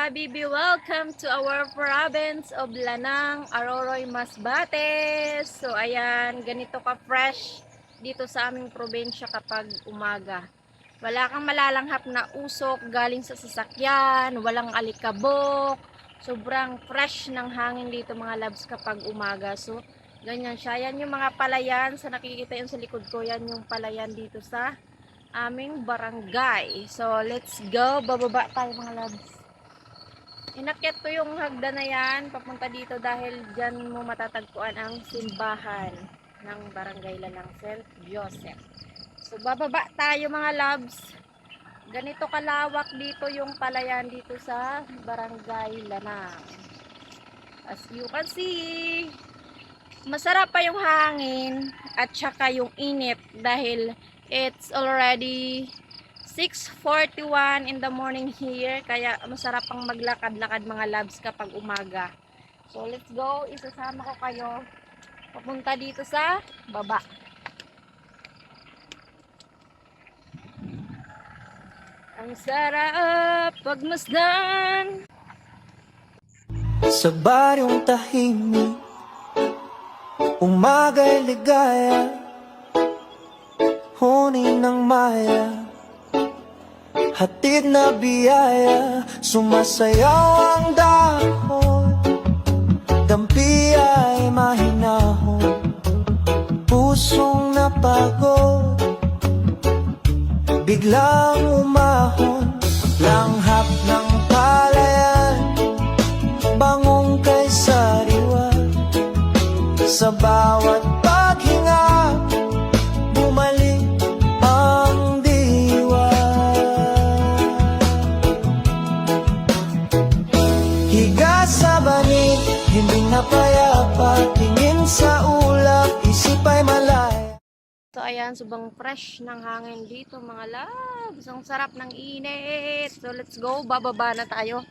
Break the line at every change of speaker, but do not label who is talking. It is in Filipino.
Habibi! Welcome to our province of Lanang, Aroroy, Masbate. So ayan, ganito ka-fresh dito sa aming probinsya kapag umaga. Wala kang malalanghap na usok galing sa sasakyan, walang alikabok. Sobrang fresh ng hangin dito mga loves kapag umaga. So ganyan siya. Yan yung mga palayan. Sa nakikita yun sa likod ko, yan yung palayan dito sa aming barangay. So let's go. Bababa tayo mga loves. Inakyat ko yung hagdan na yan papunta dito dahil dyan mo matatagpuan ang simbahan ng barangay Lanang St. Joseph. So bababa tayo mga loves. Ganito kalawak dito yung palayan dito sa barangay Lanang. As you can see, masarap pa yung hangin at saka yung init dahil it's already 6:41 in the morning here, kaya masarap pang maglakad-lakad mga loves kapag umaga. So let's go, isasama ko kayo papunta dito sa baba. Ang sarap pagmasdan
sa baryong tahimik, umaga'y ligaya, huni ng maya, hatid na biyaya, sumasayaw ang dahon, dampi ay mahinahon, pusong napagod, biglang umahon, langhap ng palayan, bangong kay sariwa, sa bawat paghinga, bumalik ang diwa. Higa sa banit, hindi napayapa, tingin sa ulap, isip ay malaya.
So ayan, subang fresh ng hangin dito mga loves. Ang sarap ng init. So let's go, bababa na tayo.